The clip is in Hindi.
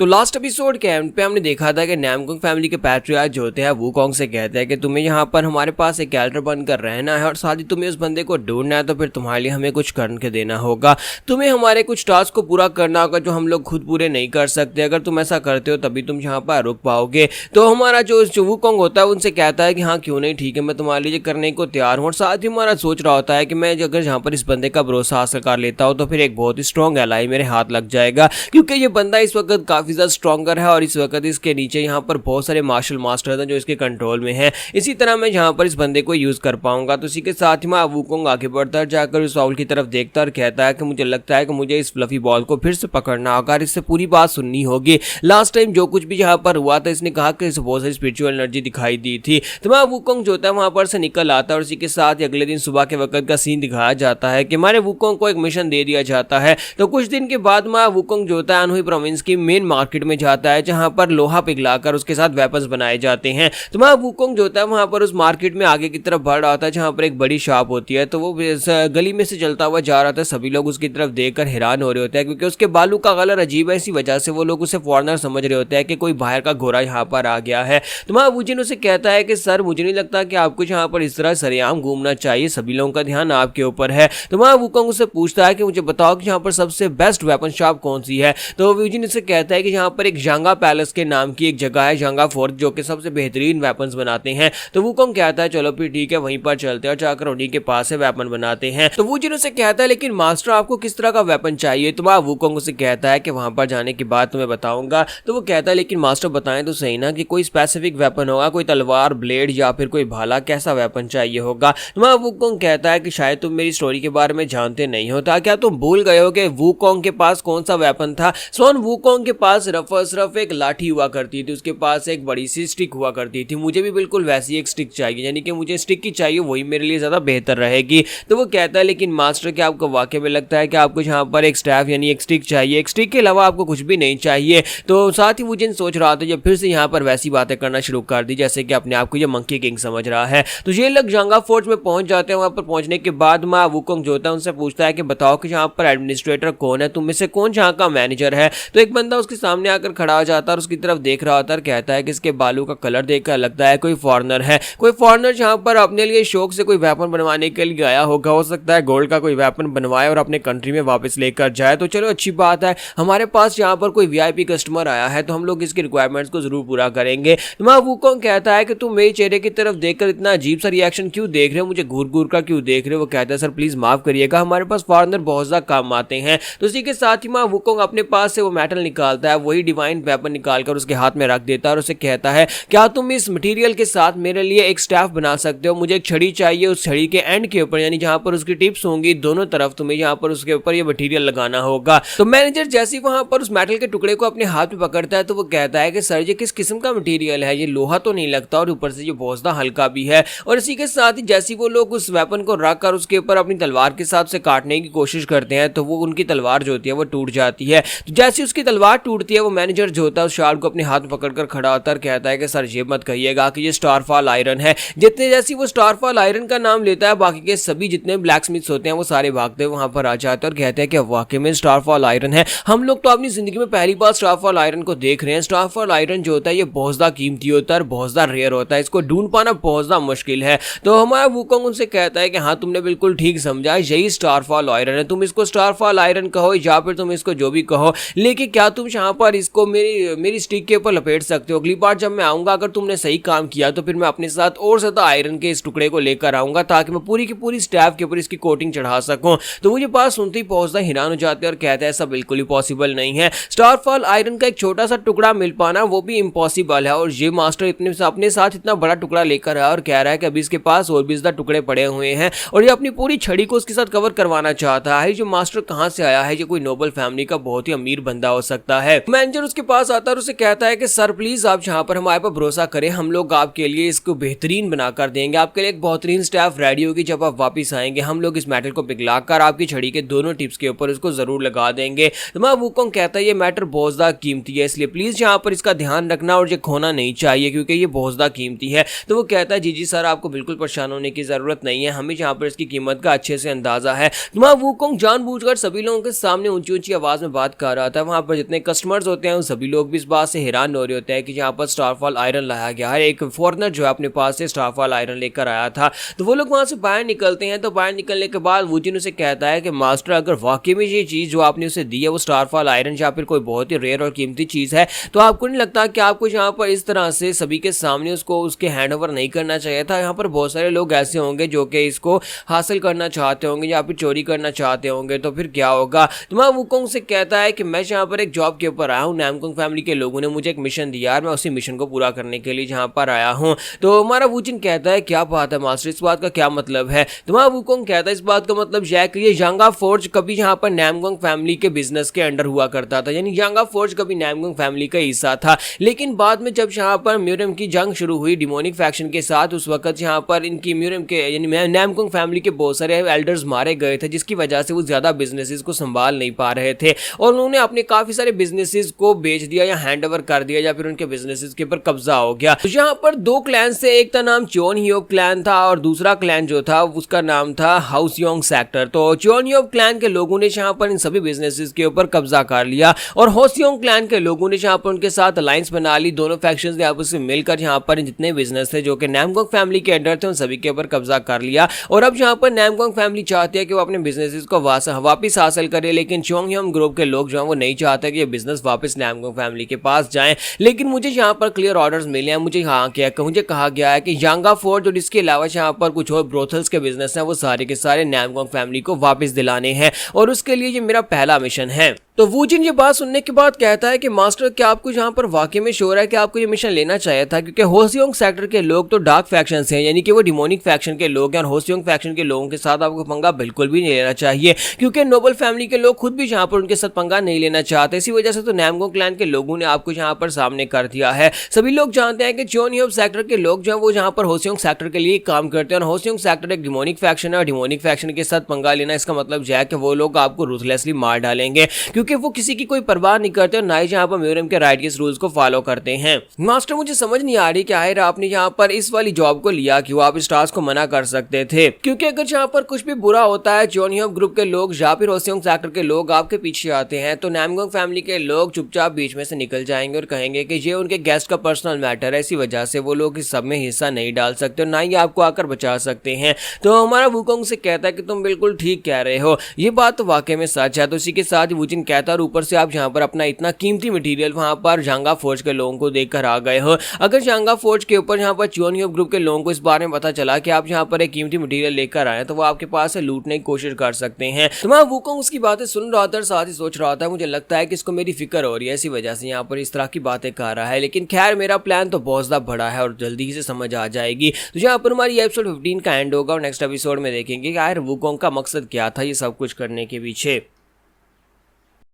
तो लास्ट एपिसोड के एंड पे हमने देखा था कि नामकुंग फैमिली के पैट्रियार्क जो होते हैं वूकोंग से कहते हैं कि तुम्हें यहाँ पर हमारे पास एक कैरेक्टर बनकर रहना है और साथ ही तुम्हें उस बंदे को ढूंढना है, तो फिर तुम्हारे लिए हमें कुछ करके देना होगा। तुम्हें हमारे कुछ टास्क को पूरा करना होगा जो हम लोग खुद पूरे नहीं कर सकते। अगर तुम ऐसा करते हो तभी तुम यहाँ पर रुक पाओगे। तो हमारा जो वूकोंग होता है उनसे कहता है कि हाँ क्यों नहीं, ठीक है, मैं तुम्हारे लिए करने को तैयार हूँ। और साथ ही हमारा सोच रहा होता है कि मैं अगर यहाँ पर इस बंदे का भरोसा हासिल कर लेता हूँ तो फिर एक बहुत ही स्ट्रॉन्ग एलाई मेरे हाथ लग जाएगा, क्योंकि ये बंदा इस वक्त काफी ज्यादा स्ट्रॉन्गर है और इस वक्त इसके नीचे यहाँ पर बहुत सारे मार्शल मास्टर्स हैं जो इसके कंट्रोल में हैं। इसी तरह मैं यहाँ पर इस बंदे को यूज कर पाऊंगा। तो इसी के साथ ही मैं वूकोंग आगे बढ़ता जाकर उस राहुल की तरफ देखता और कहता है कि मुझे लगता है कि मुझे इस फ्लफी बॉल को फिर से पकड़ना होगा और इससे पूरी बात सुननी होगी। लास्ट टाइम जो कुछ भी यहाँ पर हुआ था इसने कहा कि इसे बहुत सारी स्पिरिचुअल एनर्जी दिखाई दी थी। तो मैं वूकोंग जो होता है वहां पर से निकल आता है और इसी के साथ ही अगले दिन सुबह के वक्त का सीन दिखाया जाता है कि हमारे वूकोंग को एक मिशन दे दिया जाता है। तो कुछ दिन के बाद मैं वूकोंग जो होता है अनहुई प्रोविंस की मेन मार्केट में जाता है जहां पर लोहा पिघलाकर उसके साथ वेपन्स बनाए जाते हैं। तो मैं वूकोंग जो होता है वहां पर उस मार्केट में आगे की तरफ बढ़ रहा था जहां पर एक बड़ी शॉप होती है। तो वो गली में से चलता हुआ जा रहा था। सभी लोग उसकी तरफ देखकर हैरान हो रहे होते हैं क्योंकि उसके बालों का कलर अजीब है। इसी वजह से वो लोग उसे फॉरेनर समझ रहे होते हैं कि कोई बाहर का घोड़ा यहाँ पर आ गया है। तो मैं वूजिन उसे कहता है कि सर मुझे नहीं लगता कि आपको यहाँ पर इस तरह सरेआम घूमना चाहिए, सभी लोगों का ध्यान आपके ऊपर है। तो मैं वूकोंग उससे पूछता है कि मुझे बताओ कि यहाँ पर सबसे बेस्ट वेपन शॉप कौन सी है। तो वूजिन उसे कहता है कि यहाँ पर एक जांगा पैलेस के नाम की एक जगह है, जांगा फोर्ट, जो कि सबसे बेहतरीन वेपन्स बनाते हैं। तो वूकोंग कहता है चलो फिर ठीक है, वहीं पर चलते हैं और जाकर उन्हीं के पास से वेपन बनाते हैं। तो वूजिन उसे कहता है लेकिन मास्टर आपको किस तरह का वेपन चाहिए। तो वह वूकोंग उसे कहता है कि वहां पर जाने के बाद तुम्हें बताऊंगा। तो वो कहता है लेकिन मास्टर बताएं तो सही ना कि कोई स्पेसिफिक वेपन होगा, कोई तलवार, ब्लेड या फिर कोई भाला, कैसा वेपन चाहिए होगा। तो वह वूकोंग कहता है कि शायद तुम मेरी स्टोरी के बारे में जानते नहीं हो, क्या तुम भूल गए हो कि वूकोंग के पास कौन सा वेपन था। सोन वूकोंग के पास सिर्फ एक लाठी हुआ करती थी, उसके पास एक बड़ी सी स्टिक हुआ करती थी। मुझे भी बिल्कुल वैसी एक स्टिक चाहिए, यानी कि मुझे स्टिक की चाहिए, वही मेरे लिए ज्यादा बेहतर रहेगी। तो वो कहता है लेकिन मास्टर क्या आपको वाकई में लगता है कि आपको यहाँ पर एक स्टैफ यानी एक स्टिक चाहिए, एक स्टिक के अलावा आपको कुछ भी नहीं चाहिए। तो साथ ही मुझे सोच रहा था जब फिर से यहाँ पर वैसी बातें करना शुरू कर दी जैसे कि अपने आप को ये मंकी किंग समझ रहा है। तो ये लोग जांगा फोर्ट में पहुंच जाते हैं। वहां पर पहुंचने के बाद माँ वूकोंग जो होता है उनसे पूछता है कि बताओ कि यहाँ पर एडमिनिस्ट्रेटर कौन है, तुम में से कौन यहाँ का मैनेजर है। तो एक बंदा उसके सामने आकर खड़ा हो जाता है और उसकी तरफ देख रहा होता है और कहता है कि इसके बालों का कलर देखकर लगता है कोई फॉरेनर है, कोई फॉरेनर यहाँ पर अपने लिए शौक से कोई वेपन बनवाने के लिए आया होगा। हो सकता है गोल्ड का कोई वेपन बनवाए और अपने कंट्री में वापस लेकर जाए। तो चलो अच्छी बात है, हमारे पास यहाँ पर कोई वीआईपी कस्टमर आया है तो हम लोग इसकी रिक्वायरमेंट्स को जरूर पूरा करेंगे। तो मैं वूकोंग कहता है कि तुम मेरे चेहरे की तरफ देखकर इतना अजीब सा रिएक्शन क्यों देख रहे हो, मुझे घूर घूर कर क्यों देख रहे हो। वो कहता है सर प्लीज माफ करिएगा, हमारे पास फॉरेनर बहुत ज्यादा काम आते हैं। तो इसी के साथ ही मैं वूकोंग अपने पास से वो मेटल निकालता है, वही डिवाइन वेपन निकालकर उसके हाथ में रख देता है और उसे कहता है क्या तुम इस मटेरियल के साथ मेरे लिए एक स्टाफ बना सकते हो। मुझे एक छड़ी चाहिए, उस छड़ी के एंड के ऊपर यानी जहां पर उसकी टिप्स होंगी दोनों तरफ तुम्हें यहाँ पर उसके ऊपर ये मटेरियल लगाना होगा। तो मैनेजर जैसे ही वहां पर उस मेटल के टुकड़े को अपने हाथ में पकड़ता है तो वो कहता है कि सर ये किस किस्म का मटेरियल है, ये लोहा तो नहीं लगता और ऊपर से ये बहुत ज्यादा हल्का भी है। और इसी के साथ ही जैसे वो लोग उस वेपन को रख कर उसके ऊपर अपनी तलवार के साथ से काटने की कोशिश करते हैं तो वो उनकी तलवार जो होती है वो टूट जाती है। तो जैसे उसकी तलवार टूटती है वो मैनेजर जो होता है उस शार्ड को अपने हाथ में पकड़कर खड़ा होता है और कहता है कि सर ये मत कहिएगा कि ये स्टारफॉल आयरन है। जितने जैसी वो स्टारफॉल आयरन का नाम लेता है बाकी के सभी जितने ब्लैक स्मिथ्स होते हैं वो सारे भागते हुए वहां पर आ जाते हैं और कहते हैं कि वाकई में स्टारफॉल आयरन है। हम लोग तो अपनी जिंदगी में पहली बार स्टारफॉल आयरन को देख रहे हैं। स्टारफॉल आयरन जो होता है ये बहुत ज्यादा कीमती होता है, बहुत ज्यादा रेयर होता है, इसको ढूंढ पाना बहुत ज्यादा मुश्किल है। तो हमारा वूकोंग उनसे कहता है कि हाँ तुमने बिल्कुल ठीक समझा, यही स्टारफॉल आयरन है। तुम इसको स्टारफॉल आयरन कहो या फिर तुम इसको जो भी कहो, लेकिन क्या तुम यहाँ पर इसको मेरी स्टिक के ऊपर लपेट सकते हो। अगली बार जब मैं आऊंगा अगर तुमने सही काम किया तो फिर मैं अपने साथ और ज्यादा आयरन के इस टुकड़े को लेकर आऊंगा ताकि मैं पूरी की पूरी स्टैफ के ऊपर इसकी कोटिंग चढ़ा सकूं। तो मुझे बात सुनते ही पहुंचता हैरान हो जाते हैं और कहते हैं ऐसा बिल्कुल ही पॉसिबल नहीं है। स्टारफॉल आयरन का एक छोटा सा टुकड़ा मिल पाना वो भी इम्पॉसिबल है और ये मास्टर अपने साथ इतना बड़ा टुकड़ा लेकर आया और कह रहा है कि अभी इसके पास और भी ज्यादा टुकड़े पड़े हुए हैं और ये अपनी पूरी छड़ी को उसके साथ कवर करवाना चाहता है। जो मास्टर कहां से आया है, ये कोई नोबल फैमिली का बहुत ही अमीर बंदा हो सकता है। मैनेजर उसके पास आता है और उसे कहता है कि सर प्लीज आप यहाँ पर हमारे पर भरोसा करें, हम लोग आपके लिए इसको बेहतरीन बनाकर देंगे, आपके लिए एक बेहतरीन स्टाफ रेडी होगी। जब आप वापस आएंगे हम लोग इस मेटल को पिघलाकर आपकी छड़ी के दोनों टिप्स के ऊपर इसको जरूर लगा देंगे। तो मैं वूकोंग कहता है ये मैटर बहुत ज्यादा कीमती है, इसलिए प्लीज यहाँ पर इसका ध्यान रखना और ये खोना नहीं चाहिए क्योंकि ये बहुत ज्यादा कीमती है। तो वो कहता है जी सर आपको बिल्कुल परेशान होने की जरूरत नहीं है, हमें यहाँ पर इसकी कीमत का अच्छे से अंदाजा है। तो मैं वूकोंग जानबूझकर सभी लोगों के सामने ऊंची ऊंची आवाज में बात कर रहा था। वहां पर जितने कस्टमर कस्टमर्स होते हैं उन सभी लोग भी इस बात से हैरान हो रहे होते हैं कि यहाँ पर स्टारफॉल आयरन लाया गया है। एक फॉरनर जो है अपने पास से स्टारफॉल आयरन लेकर आया था। तो वो लोग वहाँ से बाहर निकलते हैं। तो बाहर निकलने के बाद वुजिन उसे कहता है कि मास्टर, अगर वाकई में ये चीज़ जो आपने उसे दी है वो स्टारफॉल आयरन या फिर कोई बहुत ही रेयर और कीमती चीज़ है, तो आपको नहीं लगता कि आपको यहाँ पर इस तरह से सभी के सामने उसको उसके हैंड ओवर नहीं करना चाहिए था? यहाँ पर बहुत सारे लोग ऐसे होंगे जो कि इसको हासिल करना चाहते होंगे या फिर चोरी करना चाहते होंगे, तो फिर क्या होगा? तो वहाँ वुकोंग से कहता है कि मैं यहाँ पर एक जॉब के ऊपर आया हूँ, नामकुंग फैमिली के लोगों ने मुझे एक मिशन दिया है, मैं उसी मिशन को पूरा करने के लिए यहाँ पर आया हूँ। तो हमारा वुजिन कहता है क्या बात है मास्टर, इस बात का क्या मतलब है? तो वहाँ वुकोंग कहता है इस बात का मतलब यह है कि ये यांगा फोर्ज कभी यहाँ पर नामकुंग फैमिली के बिजनेस के अंडर हुआ करता था, यानी यांगा फोर्ज कभी नामकुंग फैमिली का हिस्सा था। लेकिन बाद में जब यहाँ पर म्यूरम की जंग शुरू हुई डिमोनिक फैक्शन के साथ, उस वक्त यहाँ पर इनकी म्यूरम के यानी नामकुंग फैमिली के बहुत सारे एल्डर्स मारे गए थे, जिसकी वजह से वो ज्यादा बिजनेसेस को संभाल नहीं पा रहे थे और उन्होंने अपने काफी सारे बिजनेसेस को बेच दिया या हैंड ओवर कर दिया या फिर उनके बिजनेसेस के ऊपर कब्जा हो गया। तो यहाँ पर दो क्लैन से, एक का नाम चोनहियोब क्लैन था और दूसरा क्लैन जो था उसका नाम था हाउसयोंग सेक्टर। तो चोनहियोब क्लैन के लोगों ने यहाँ पर इन सभी बिजनेसेस के ऊपर कब्जा कर लिया और हाउसयोंग क्लैन के लोगों ने यहाँ पर उनके साथ अलायंस बना ली। दोनों फैक्शंस ने आपस में मिलकर यहाँ पर जितने बिजनेस थे जो कि नामकुंग फैमिली के अंडर थे उन सभी के ऊपर कब्जा कर लिया और अब यहाँ पर नामकुंग फैमिली चाहती है कि वो अपने बिजनेसेस को वापस हासिल करे, लेकिन चोंगह्योम ग्रुप के लोग जो हैं वो नहीं चाहते कि ये बिजनेस वापस नामकुंग फैमिली के पास जाएं। लेकिन मुझे यहाँ पर क्लियर ऑर्डर्स मिले हैं, मुझे कहा गया है कि यांगा फोर्ज और इसके अलावा यहाँ पर कुछ और ब्रोथल्स के बिजनेस हैं वो सारे के सारे नामकुंग फैमिली को वापस दिलाने हैं और उसके लिए ये मेरा पहला मिशन है। तो वुजिन ये बात सुनने के बाद कहता है कि मास्टर, क्या आपको यहाँ पर वाकई में श्योर है कि आपको ये मिशन लेना चाहिए था? क्योंकि हाउसयोंग सेक्टर के लोग तो डार्क फैक्शन हैं, यानी कि वो डिमोनिक फैक्शन के लोग हैं और हाउसयोंग फैक्शन के लोगों के साथ आपको पंगा बिल्कुल भी नहीं लेना चाहिए, क्योंकि नोबल फैमिली के लोग खुद भी यहाँ पर उनके साथ पंगा नहीं लेना चाहते। इसी वजह से तो नामकुंग क्लैन के लोगों ने आपको यहाँ पर सामने कर दिया है। सभी लोग जानते हैं कि चोनहियोब सेक्टर के लोग जो है वो यहाँ पर हाउसयोंग सेक्टर के लिए काम करते हैं और हाउसयोंग सेक्टर एक डिमोनिक फैक्शन है और डिमोनिक फैक्शन के साथ पंगा लेना इसका मतलब यह है कि वो लोग आपको रूथलेसली मार डालेंगे, क्योंकि वो किसी की कोई परवाह नहीं करते और ना ही यहाँ पर म्यूरम के राइट रूल्स को फॉलो करते हैं। मास्टर, मुझे समझ नहीं आ रही कि आखिर आपने यहाँ पर इस वाली जॉब को लिया क्यों? आप स्टार्स को मना कर सकते थे, क्योंकि अगर यहाँ पर कुछ भी बुरा होता है चोनहियोब ग्रुप के लोग या फिर हाउसयोंग सेक्टर के लोग आपके पीछे आते हैं तो नामकुंग फैमिली के लोग चुपचाप बीच में से निकल जाएंगे और कहेंगे कि ये उनके गेस्ट का पर्सनल मैटर है, इसी वजह से वो लोग इस सब में हिस्सा नहीं डाल सकते और ना ही आपको आकर बचा सकते हैं। तो हमारा वुकोंग से कहता है कि तुम बिल्कुल ठीक कह रहे हो, ये बात तो वाकई में सच है। तो इसी के साथ वुजिन कहता है और ऊपर से आप यहाँ पर अपना इतना कीमती मटेरियल वहां पर यांगा फोर्ज के लोगों को देखकर आ गए हो। अगर यांगा फोर्ज के ऊपर यहाँ पर चोनहियोब ग्रुप के लोगों को इस बारे में पता चला कि आप यहाँ पर एक कीमती मटेरियल लेकर आए तो वो आपके पास से लूटने की कोशिश कर सकते हैं। तो मैं वुकोंग उसकी बातें सुन रहा था और साथ ही सोच रहा था, मुझे लगता है कि इसको मेरी फिक्र हो रही है, इसी वजह से यहाँ पर इस तरह की बातें कर रहा है। लेकिन खैर, मेरा प्लान तो बहुत ज्यादा बड़ा है और जल्दी ही से समझ आ जाएगी। तो यहाँ पर हमारी एपिसोड 15 का एंड होगा और नेक्स्ट एपिसोड में देखेंगे कि यार वुकोंग का मकसद क्या था ये सब कुछ करने के पीछे।